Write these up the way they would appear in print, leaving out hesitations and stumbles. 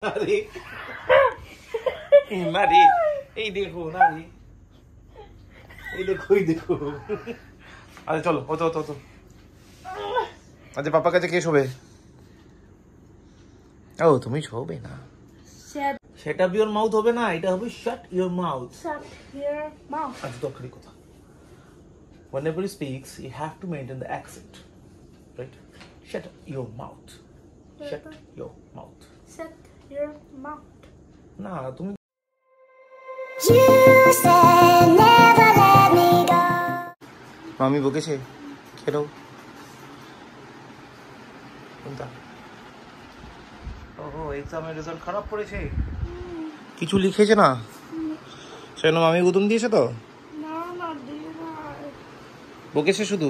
अरे ना रे, এই দেখো না রে, এই দেখো এই দেখো। আরে চলো হতো হতো হতো। আচ্ছা পাপা কাছে কে শোবে? ও তুমি শোবে না। Shut up your mouth হবে না, এটা হবে shut your mouth. Shut your mouth. আচ্ছা দরকারি কথা। Whenever he speaks, you have to maintain the accent, right? Shut your mouth. Shut your mouth. Shut your mouth. না তুমি মামি বকেছে খেলো কোনটা? ওহো এক্সামের রেজাল্ট খারাপ করেছে, কিছু লিখেছে না সেজন্য মামি গুদুম দিয়েছে তো? না না দিয়ে না। বকেছে শুধু?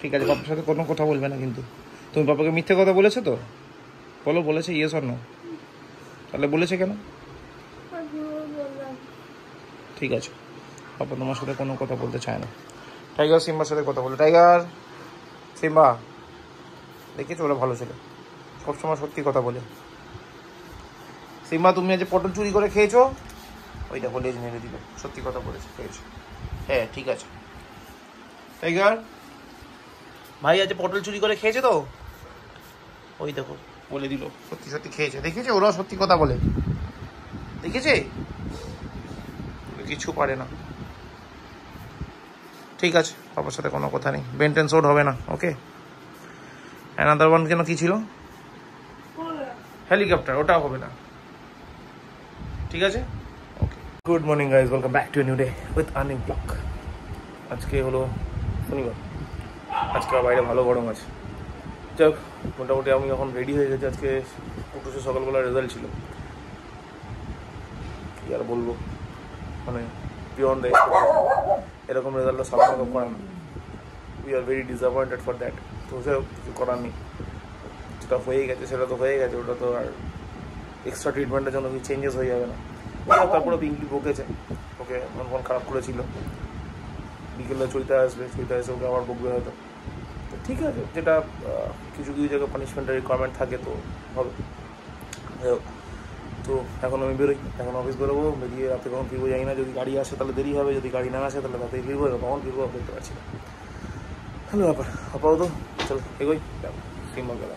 ঠিক আছে, বাবার সাথে কোনো কথা বলবে না কিন্তু। তুমি বাবাকে মিথ্যে কথা বলেছো তো? বলো বলেছে ইয়েস অর নো? তাহলে বলেছে কেন? ঠিক আছে, বাবা তোমার সাথে কোনো কথা বলতে চায় না। টাইগার সিম্বার সাথে কথা বলো। টাইগার সিম্বা দেখেছো ওরা ভালো ছিল, সবসময় সত্যি কথা বলে। সিম্বা তুমি আজ পটল চুরি করে খেয়েছো, ওইটা বলে মেরে দিল, সত্যি কথা বলেছে খেয়েছো। হ্যাঁ ঠিক আছে। টাইগার ভাই আজ পটল চুরি করে খেয়েছে তো, ওই দেখো বলে দিল সত্যি সত্যি খেয়েছে। দেখেছে ওরা সত্যি কথা বলে, দেখেছে কিছু পারে না। ঠিক আছে, বাবার সাথে কোনো কথা নেই, বেন্টেন শোট হবে না। ওকে অ্যানাদার ওয়ান কেন কি ছিল? হেলিকপ্টার, ওটা হবে না। ঠিক আছে okay. Good morning guys, welcome back to new day with earning blog. আজকে হলো শনিবার, আজকে বাইরে ভালো গরম আছে। যাক মোটামুটি আমি এখন রেডি হয়ে গেছি। আজকে কুটুসে সকালবেলা রেজাল্ট ছিল, কি আর বলবো, মানে বিয়ন্ড এরকম রেজাল্টটা সাধারণত করে না। We are very disappointed for that. তো কিছু করার নেই, যেটা হয়ে গেছে সেটা তো হয়ে গেছে, ওটা তো আর এক্সট্রা ট্রিটমেন্টের জন্য কিছু চেঞ্জেস হয়ে যাবে না। তারপরে পিঙ্কি বকেছে, ওকে মন ফোন খারাপ করেছিল। বিকেলে চইতে আসবে, চইতে এসে ওকে আবার বকবে হয়তো। তো ঠিক আছে, যেটা কিছু কিছু জায়গায় পানিশমেন্টের রিকোয়ারমেন্ট থাকে তো হবে। তো এখন আমি বেরোই, এখন অফিস বেরোবো, বেরিয়ে রাতে কখন ফিরবো জানি না। যদি গাড়ি আসে তাহলে দেরি হবে, যদি গাড়ি না আসে তাহলে রাতেই ফিরবো, কখন ফিরবো বলতে পারছি না। হ্যালো ব্যাপার আপাতত চলো এগোই। সিম্বা গেল,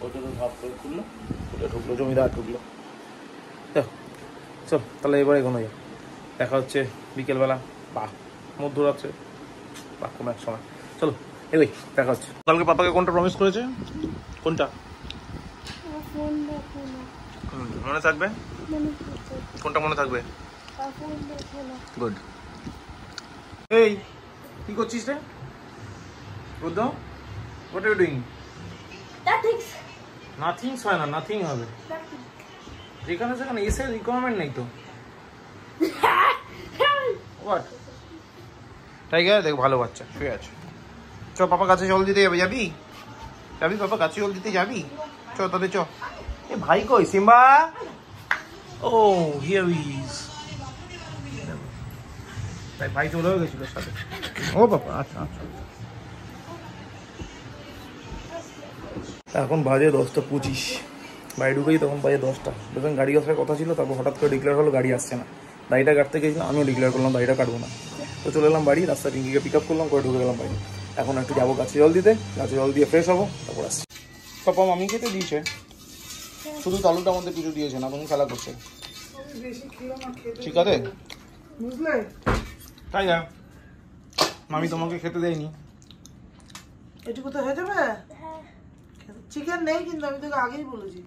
ওইটা তো ভাব করে খুললো, খুলে ঢুকলো, জমিদার ঢুকলো। দেখো চল তাহলে এবার এগোনো যায়, দেখা হচ্ছে বিকেলবেলা বা মধ্যরাত্রে বা কোনো এক সময়। চলো এগোই, দেখা হচ্ছে। কালকে পাপাকে কোনটা প্রমিস করেছে? কোনটা মনে থাকবে? কোনটা মনে থাকবে? গুড। এই কি করছিস রে? Buddha what are you doing? Nothing হয় না, নাথিং হবে। যেখানে সেখানে এসে রিকোয়ারমেন্ট নেই তো। হোয়াট? টাইগার দেখ ভালো বাচ্চা শুয়ে আছে। চ পাপা গাছে জল দিতে যাবে, যাবি? যাবি পাপা গাছে জল দিতে যাবি? চ তাদের চ। এ ভাই কই সিম্বা? O here is. তাই ভাই চলেও গেছিল সাথে। ও বাবা আচ্ছা আচ্ছা। এখন বাজে 10:25, বাড়ি ঢুকেই তখন বাজে 10টা। দেখুন গাড়ি আসার কথা ছিল, তারপর হঠাৎ করে ডিক্লেয়ার হলো গাড়ি আসছে না। দাড়িটা কাটতে গেছিলাম, আমিও ডিক্লেয়ার করলাম দাড়িটা কাটবো না। তো চলে এলাম বাড়ি, রাস্তায় পিঙ্কিকে পিক আপ করলাম, করে ঢুকে গেলাম বাড়ি। এখন একটু যাবো গাছে জল দিতে, গাছে জল দিয়ে ফ্রেশ হবো, তারপর আসছি। পাপা মামি খেতে দিয়েছে, শুধু তালুটার মধ্যে কিছু দিয়েছে না, তুমি খেলা করছে। ঠিক আছে বুঝলে? তাই না মামি তোমাকে খেতে দেয়নি? এটুকু তো হয়ে যাবে। চিকেন নেই কিন্তু আমি তোকে আগেই বলেছি।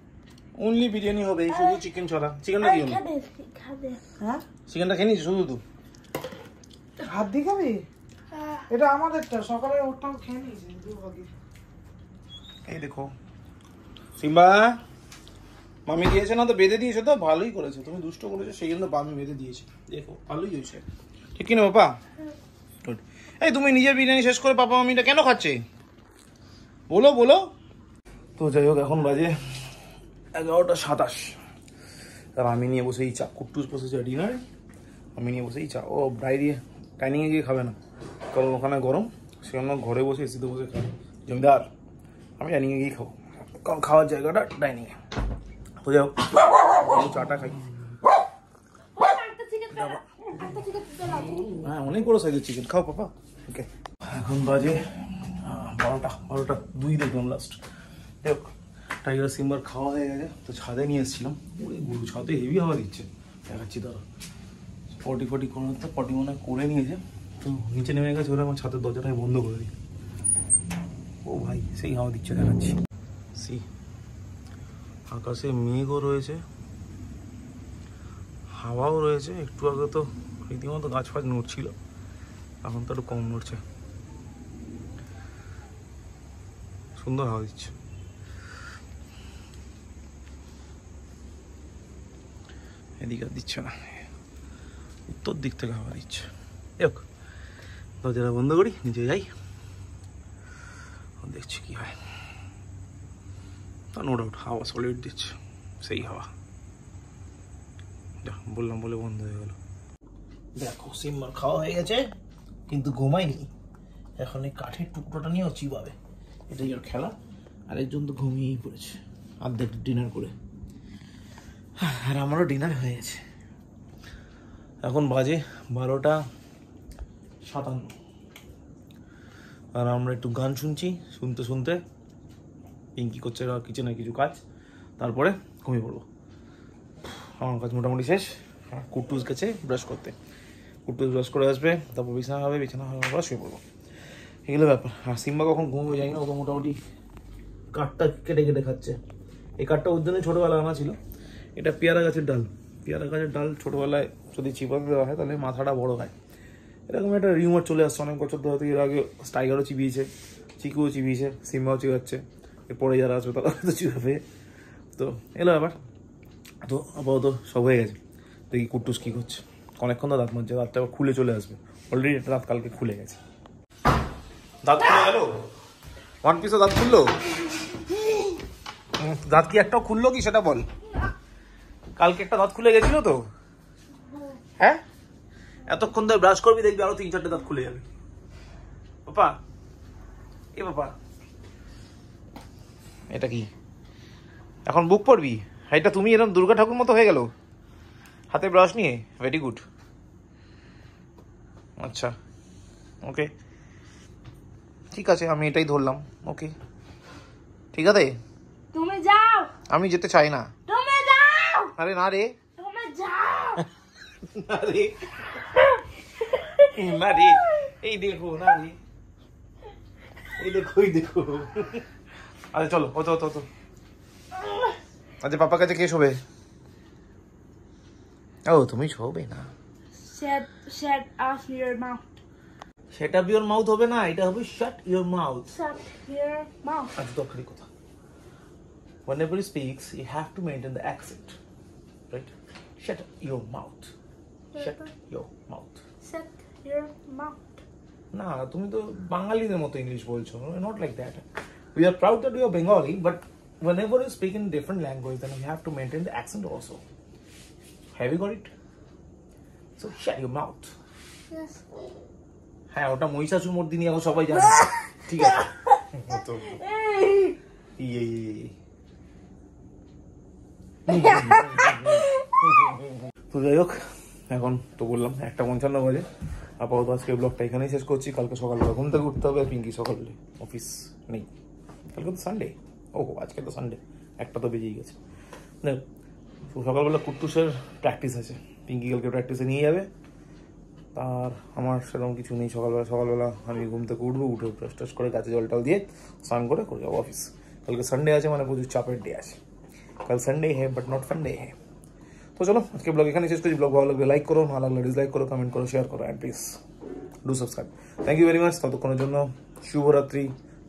অনলি বিরিয়ানি হবে, শুধু চিকেন ছড়া। চিকেনটা কি হলো? হ্যাঁ চিকেনটা খেয়ে নিয়েছি শুধু তুই? হাত দিয়ে খাবি? এটা আমাদেরটা, সকালে ওটাও খেয়ে নিয়েছি দুভাগে। এই দেখো সিম্বা মামি দিয়েছে না তো, বেঁধে দিয়েছে তো, ভালোই করেছে। তুমি দুষ্ট করেছো সেই জন্য মামি বেঁধে দিয়েছে, দেখো ভালোই হয়েছে। ঠিক কিনা বাবা? গুড। এই তুমি নিজের বিরিয়ানি শেষ করে পাপা মামিটা কেন খাচ্ছে বলো বলো তো। যাই হোক এখন বাজে 11:27, আর আমি নিয়ে বসে এই চা। কুট্টুস বসেছে ডিনার, আমি নিয়ে বসে এই চা। ও ডাইনিংয়ে গিয়ে খাবে না, কারণ ওখানে গরম, সেজন্য ঘরে বসে এসিতে বসে খাবে। জমিদার আমি ডাইনিংয়ে গিয়ে খাবো, কারণ খাওয়ার জায়গাটা ডাইনিংয়ে। তো যাও চাটা খাই। হ্যাঁ অনেক বড় সাইজের চিকেন, খাও পাপা। ওকে এখন বাজে 12:02 দেখলাম লাস্ট। দেখ টাইগার সিম্বার খাওয়া হয়ে গেছে, তো ছাদে নিয়ে এসেছিলাম। ওই গরু ছাদে হেভি হাওয়া দিচ্ছে, দেখাচ্ছি তারা পটি করার তো পটি মনে করে নিয়েছে, তো নিচে নেমে গেছে। ওরা আমার ছাদের দরজাটাই বন্ধ করে দিই। ও ভাই সেই হাওয়া দিচ্ছে, দেখাচ্ছি। সি আকাশে মেঘও রয়েছে, হাওয়াও রয়েছে। একটু আগে তো রীতিমতো গাছ ফাছ নড়ছিল, এখন তো একটু কম নড়ছে। সুন্দর হাওয়া দিচ্ছে। এদিকে দিচ্ছে না, উত্তর দিক থেকে হাওয়া দিচ্ছে। দেখ দরজাটা বন্ধ করি, নিচে যাই, দেখছি কি হয়। তা নো ডাউট হাওয়া সলিড দিচ্ছে, সেই হাওয়া। বললাম বলে বন্ধ হয়ে গেল। দেখো সিম্বার খাওয়া হয়ে গেছে, কিন্তু ঘুমায়নি। এখন এই কাঠের টুকরোটা নিয়েও চিবাবে, এটাই ওর খেলা। আরেকজন তো ঘুমিয়েই পড়েছে অর্ধেক ডিনার করে, আর আমারও ডিনার হয়ে গেছে। এখন বাজে 12:57, আর আমরা একটু গান শুনছি। শুনতে শুনতে পিঙ্কি করছে কিচেনে কিছু কাজ, তারপরে ঘুমিয়ে পড়বো। আমার কাজ মোটামুটি শেষ। কুট্টুস গেছে ব্রাশ করতে, কুট্টুস ব্রাশ করে আসবে, তারপর বিছানা হবে, বিছানা হওয়ার পর শুয়ে পড়বো। এগুলো ব্যাপার। আর সিম্বা কখন ঘুমিয়ে যায় না, ও তো মোটামুটি কাঠটা কেটে কেটে খাচ্ছে। এই কাঠটা ওর জন্য ছোটোবেলা আনা ছিল। এটা পেয়ারা গাছের ডাল। পেয়ারা গাছের ডাল ছোটোবেলায় যদি চিবাতে দেওয়া হয় তাহলে মাথাটা বড় হয়। এরকম একটা রিউমার চলে আসছে অনেক বছর ধরে। এর আগে টাইগারও চিবিয়েছে, চিকুও চিবিয়েছে, সিম্বাও চিবাচ্ছে, এরপরে যারা আছে তারা তো চিবাবে। তো এলো ব্যাপার। তো আপাতত সব হয়ে গেছে। দেখি কুট্টুস কী করছে। অনেকক্ষণ তো দাঁত মারছে, দাঁতটা আবার খুলে চলে আসবে। অলরেডি একটা দাঁত কালকে খুলে গেছে। দাঁত খুলে গেল, ওয়ান পিসও দাঁত খুললো। দাঁত কি একটাও খুললো কি সেটা বল। কালকে একটা দাঁত খুলে গেছিল তো, হ্যাঁ? এতক্ষণ ধরে ব্রাশ করবি, দেখবি আরো 3-4টে দাঁত খুলে যাবে। পাপা, এ পাপা, এটা কি এখন বুক পড়বি? এটা তুমি এরকম দুর্গা ঠাকুর মতো হয়ে গেল হাতে ব্রাশ নিয়ে। Very good. আচ্ছা ওকে, ঠিক আছে, আমি এটাই ধরলাম। ওকে ঠিক আছে, তুমি যাও। আমি যেতে চাই না। তুমি যাও। আরে না রে, তুমি যাও। না রে, না রে, এই দেখো না রে, এই দেখো, এই দেখো। আচ্ছা চলো, হতো হতো হতো। আচ্ছা পাপার কাছে কে শোবে? ও তুমি শোবে না। Shut up your mouth. Shut up your mouth হবে না, এটা হবে shut your mouth. Shut your mouth. আচ্ছা দরকারি কথা। Whenever he speaks, you have to maintain the accent, right? Shut your mouth. Shut your mouth. Shut your mouth. না তুমি তো বাঙালিদের মতো ইংলিশ বলছো। Not like that. We are proud that we are Bengali, but whenever you speak in different language, then you have to maintain the accent also. Have you got it? So shut your mouth. Yes. হ্যাঁ ওটা মহিষাসুর মর্দিনী, এখন সবাই জানে। ঠিক আছে। তো যাই হোক, এখন তো বললাম 1:55 বাজে। আপাতত আজকে ব্লগটা এখানেই শেষ করছি। কালকে সকালবেলা ঘুম থেকে উঠতে হবে। পিঙ্কি সকালে অফিস নেই, কালকে তো সানডে। ও আজকে তো সানডে, 1টা তো বেজেই গেছে। দেখ সকালবেলা কুট্টুসের প্র্যাকটিস আছে, পিঙ্কি কালকে প্র্যাকটিসে নিয়ে যাবে। আর আমার সেরকম কিছু নেই। সকালবেলা আমি ঘুম থেকে উঠবো, উঠে ব্রাশ টাশ করে গাছে জল টল দিয়ে স্নান করে যাবো অফিস। কালকে সানডে আছে, মানে প্রচুর চাপের ডে আছে। কাল সানডে হ্যাঁ বাট নট ফান ডে হ্যাঁ। তো চলো আজকে ব্লগ এখানে শেষ করছি। ব্লগ ভালো লাগলে লাইক করো, না লাগলে ডিসলাইক করো, কমেন্ট করো, শেয়ার করো, and please do subscribe. Thank you very much. ততক্ষণের জন্য শুভরাত্রি,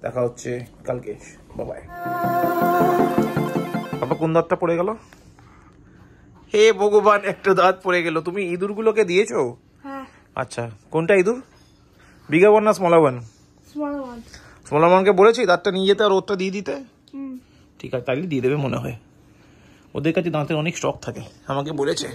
দেখা হচ্ছে কালকে। বাই। বাবা কোন দাঁতটা পড়ে গেল? হে ভগবান, একটা দাঁত পড়ে গেল। তুমি ইঁদুরগুলোকে দিয়েছো? হ্যাঁ। আচ্ছা কোনটা ইঁদুর? বিগার ওয়ান না smaller one? Small one. Smaller ওয়ানকে বলেছি দাঁতটা নিয়ে যেতে আর ওরটা দিয়ে দিতে। ঠিক আছে, তাইলে দিয়ে দেবে মনে হয়। ওদের কাছে দাঁতের অনেক স্টক থাকে, আমাকে বলেছে।